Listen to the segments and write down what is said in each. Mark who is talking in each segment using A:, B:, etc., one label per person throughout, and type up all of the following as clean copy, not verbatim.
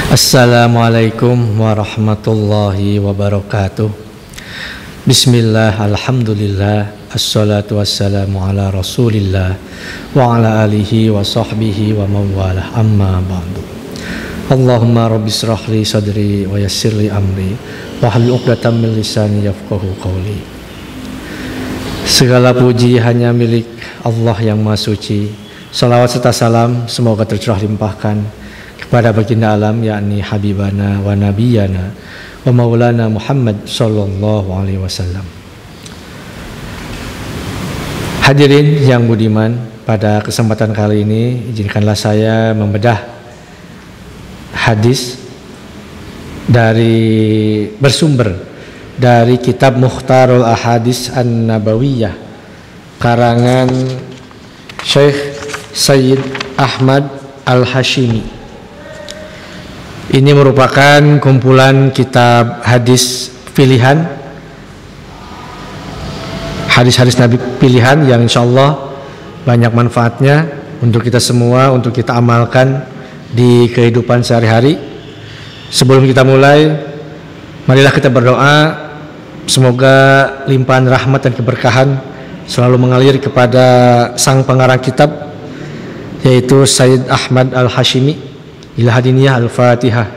A: Assalamualaikum warahmatullahi wabarakatuh. Bismillah, alhamdulillah, assalatu wassalamu ala rasulillah wa ala alihi wa sahbihi wa mawalah, amma ba'du. Allahumma rabbi srahli sadri wa yassirli amri wa hlul 'uqdatam min lisani yafqahu qawli. Segala puji hanya milik Allah yang Maha Suci. Salawat serta salam semoga tercurah limpahkan kepada baginda alam, yakni habibana wa nabiyana wa maulana Muhammad sallallahu alaihi wasallam. Hadirin yang budiman, pada kesempatan kali ini izinkanlah saya membedah hadis bersumber dari kitab Mukhtarul Ahadits An-Nabawiyah karangan Syekh Sayyid Ahmad Al-Hashimi. Ini merupakan kumpulan kitab hadis pilihan, hadis-hadis Nabi pilihan yang insya Allah banyak manfaatnya untuk kita semua, untuk kita amalkan di kehidupan sehari-hari. Sebelum kita mulai, marilah kita berdoa semoga limpahan rahmat dan keberkahan selalu mengalir kepada sang pengarang kitab, yaitu Sayyid Ahmad Al-Hashimi. Ila hadiniyah al-Fatihah.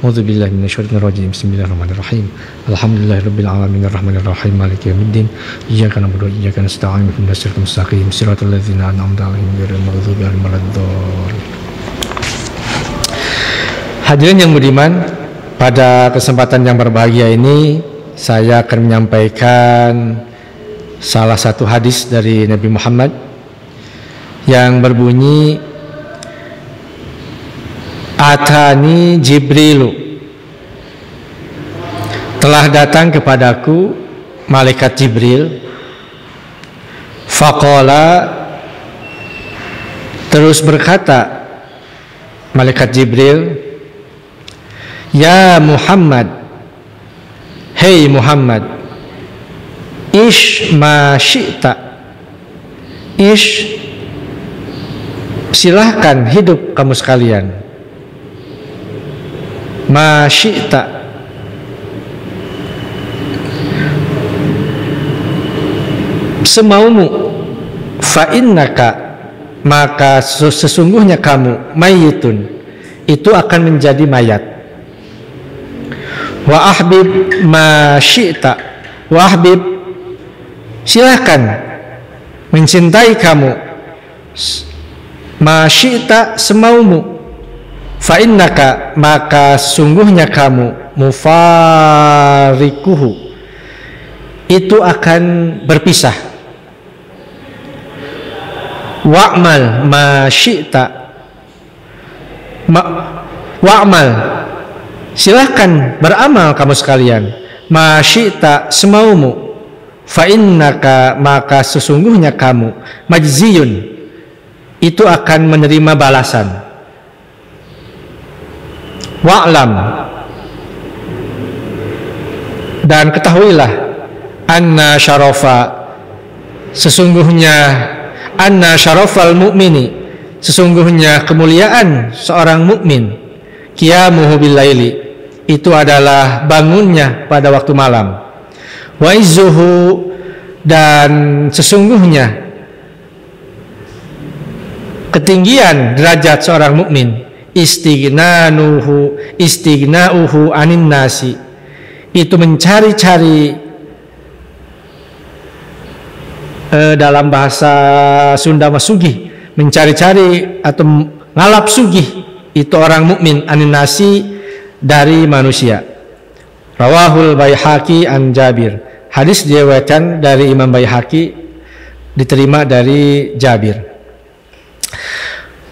A: A'udzubillahi minasyaitonir rajim. Bismillahirrahmanirrahim. Alhamdulillahirabbil alamin arrahmanir rahim maliki yaumiddin. Iyyaka na'budu wa iyyaka nasta'in ihdinas siratal mustaqim siratal ladzina an'amta 'alaihim ghairil maghdubi 'alaihim waladdallin. Hadirin yang budiman, pada kesempatan yang berbahagia ini saya akan menyampaikan salah satu hadis dari Nabi Muhammad yang berbunyi, Atani Jibrilu, telah datang kepadaku malaikat Jibril. Faqala, terus berkata malaikat Jibril, Ya Muhammad, hei Muhammad, ish ma syi'ta, ish, silahkan hidup kamu sekalian. Ma syi'ta, semaumu. Fa innaka, maka sesungguhnya kamu, mayyitun, itu akan menjadi mayat. Wa ahbib ma syi'ta, wa ahbib, silahkan mencintai kamu. Ma syi'ta, semaumu. Fa innaka, maka sungguhnya kamu, mufarikuhu, itu akan berpisah. Wa'mal ma syi'ta, wa'mal, silahkan beramal kamu sekalian. Ma syi'ta, semaumu. Fa innaka, maka sesungguhnya kamu, majziyun, itu akan menerima balasan. Wa'lam, dan ketahuilah, anna syarafa, sesungguhnya, anna syarafal mu'mini, sesungguhnya kemuliaan seorang mukmin, qiyamuhu bil laili, itu adalah bangunnya pada waktu malam. Wa izzuhu, dan sesungguhnya ketinggian derajat seorang mukmin, istighna'uhu anin nasi, itu mencari-cari, dalam bahasa Sunda masugih, mencari-cari atau ngalap sugih itu orang mukmin, anin nasi, dari manusia. Rawahul Baihaqi an Jabir, hadis diriwayatkan dari Imam Baihaqi, diterima dari Jabir.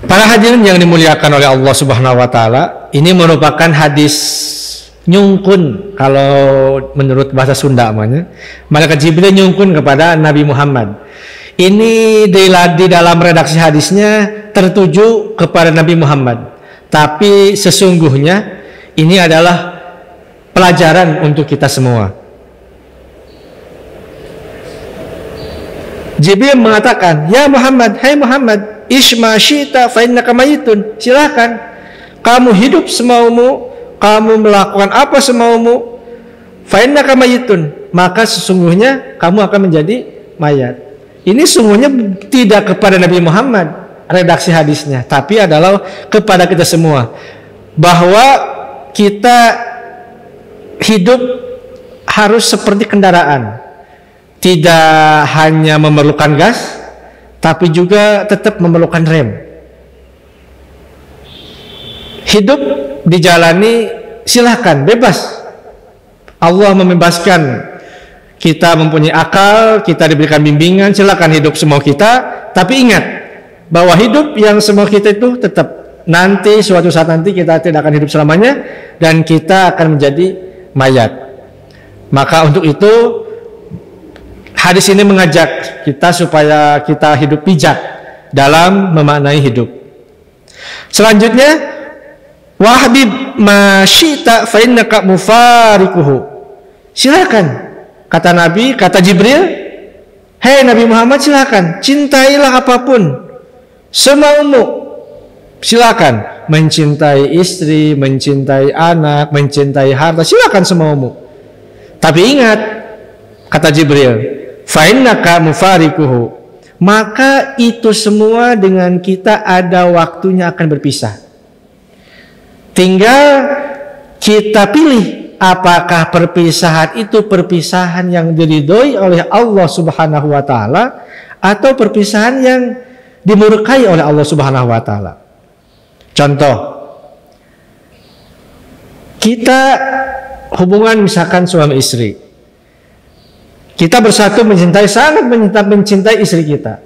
A: Para hadirin yang dimuliakan oleh Allah Subhanahu wa taala, ini merupakan hadis nyungkun, kalau menurut bahasa Sunda namanya. Malaikat Jibril nyungkun kepada Nabi Muhammad. Ini di dalam redaksi hadisnya tertuju kepada Nabi Muhammad, tapi sesungguhnya ini adalah pelajaran untuk kita semua. Jibril mengatakan, "Ya Muhammad, hai Muhammad, isma syi'ta fa innaka mayitun." Silakan kamu hidup semaumu, kamu melakukan apa semaumu, fa innaka mayyitun, maka sesungguhnya kamu akan menjadi mayat. Ini sungguhnya tidak kepada Nabi Muhammad redaksi hadisnya, tapi adalah kepada kita semua, bahwa kita hidup harus seperti kendaraan, tidak hanya memerlukan gas, tapi juga tetap memerlukan rem. Hidup dijalani silahkan, bebas. Allah membebaskan kita, mempunyai akal, kita diberikan bimbingan, silahkan hidup semau kita. Tapi ingat bahwa hidup yang semau kita itu tetap nanti, suatu saat nanti kita tidak akan hidup selamanya, dan kita akan menjadi mayat. Maka untuk itu hadis ini mengajak kita supaya kita hidup bijak dalam memaknai hidup. Selanjutnya, wahbib ma syi'ta fa innaka mufarikuhu. Silakan, kata Nabi, kata Jibril, hei Nabi Muhammad, silakan cintailah apapun semaumu. Silakan mencintai istri, mencintai anak, mencintai harta, silakan semaumu. Tapi ingat, kata Jibril, fa innaka mufarikuhu, maka itu semua dengan kita ada waktunya akan berpisah. Tinggal kita pilih apakah perpisahan itu perpisahan yang diridhoi oleh Allah Subhanahu wa taala atau perpisahan yang dimurkai oleh Allah Subhanahu wa taala. Contoh, kita hubungan misalkan suami istri, kita bersatu mencintai, sangat mencintai istri kita.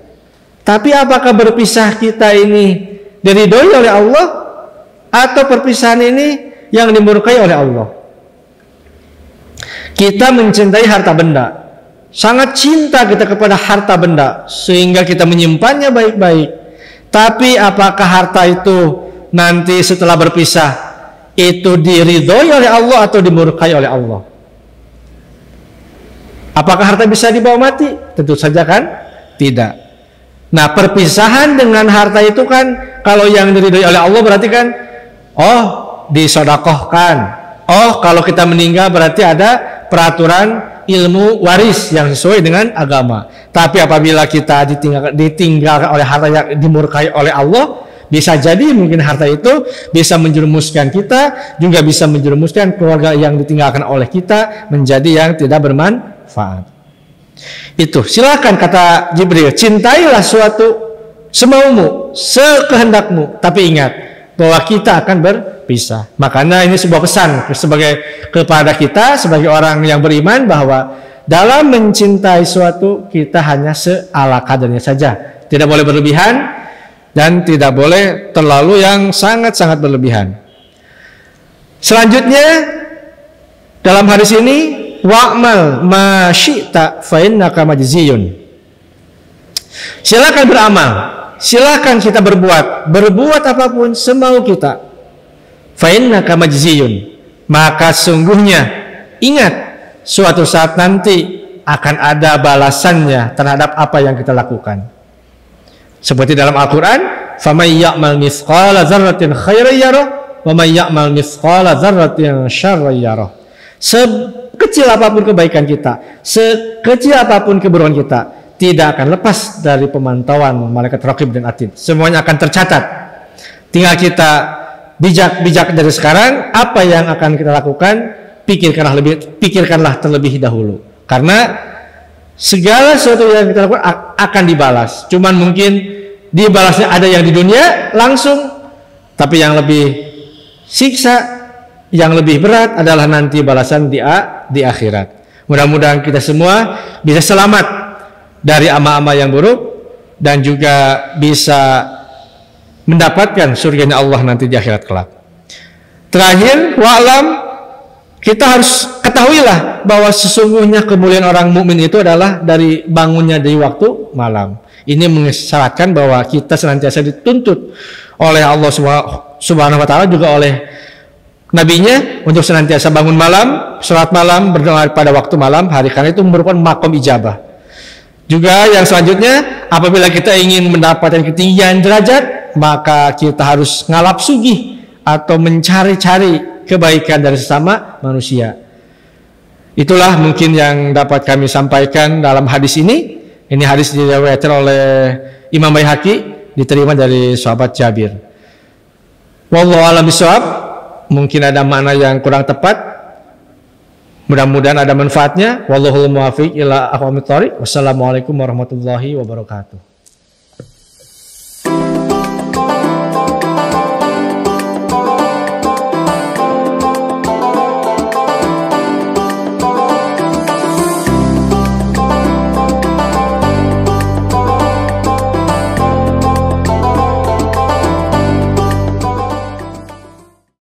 A: Tapi apakah berpisah kita ini diridhoi oleh Allah atau perpisahan ini yang dimurkai oleh Allah? Kita mencintai harta benda, sangat cinta kita kepada harta benda sehingga kita menyimpannya baik-baik. Tapi apakah harta itu nanti setelah berpisah itu diridhoi oleh Allah atau dimurkai oleh Allah? Apakah harta bisa dibawa mati? Tentu saja kan tidak. Nah, perpisahan dengan harta itu kan kalau yang diridhoi oleh Allah berarti kan, oh disodakohkan, oh kalau kita meninggal berarti ada peraturan ilmu waris yang sesuai dengan agama. Tapi apabila kita ditinggalkan oleh harta yang dimurkai oleh Allah, bisa jadi mungkin harta itu bisa menjerumuskan kita, juga bisa menjerumuskan keluarga yang ditinggalkan oleh kita menjadi yang tidak bermanfaat. Itu silakan, kata Jibril, cintailah suatu semaumu, sekehendakmu, tapi ingat bahwa kita akan berpisah. Makanya ini sebuah pesan kepada kita sebagai orang yang beriman, bahwa dalam mencintai suatu kita hanya seala kadarnya saja, tidak boleh berlebihan dan tidak boleh terlalu yang sangat-sangat berlebihan. Selanjutnya dalam hadis ini, wa'mal ma syi'ta fa innaka majziyun. Silakan beramal, silakan kita berbuat apapun semau kita. Fa innaka majziyun, maka sungguhnya ingat suatu saat nanti akan ada balasannya terhadap apa yang kita lakukan. Seperti dalam Al-Quran, فَمَنْ يَعْمَلْ مِثْقَالَ ذَرَّةٍ خَيْرًا يَرَهُ وَمَنْ يَعْمَلْ مِثْقَالَ ذَرَّةٍ شَرًّا يَرَهُ. Sekecil apapun kebaikan kita, sekecil apapun keburukan kita, tidak akan lepas dari pemantauan malaikat raqib dan atid. Semuanya akan tercatat. Tinggal kita bijak dari sekarang, apa yang akan kita lakukan, pikirkanlah terlebih dahulu. Karena segala sesuatu yang kita lakukan akan dibalas. Cuman mungkin dibalasnya ada yang di dunia langsung, tapi yang lebih siksa, yang lebih berat adalah nanti balasan di akhirat. Mudah-mudahan kita semua bisa selamat dari ama-ama yang buruk dan juga bisa mendapatkan surganya Allah nanti di akhirat kelak. Terakhir, wa'lam, kita harus ketahuilah bahwa sesungguhnya kemuliaan orang mukmin itu adalah dari bangunnya dari waktu malam. Ini mengisyaratkan bahwa kita senantiasa dituntut oleh Allah Subhanahu wa taala, juga oleh nabinya, untuk senantiasa bangun malam, salat malam, berdoa pada waktu malam hari, karena itu merupakan makom ijabah. Juga yang selanjutnya, apabila kita ingin mendapatkan ketinggian derajat, maka kita harus ngalap sugih atau mencari-cari kebaikan dari sesama manusia. Itulah mungkin yang dapat kami sampaikan dalam hadis ini. Ini hadis diriwayatkan oleh Imam Baihaqi, diterima dari sahabat Jabir. Wallahu a'lam bishawab. Mungkin ada makna yang kurang tepat. Mudah-mudahan ada manfaatnya. Wallahul muwaffiq ila aqwamit thoriq. Wassalamualaikum warahmatullahi wabarakatuh.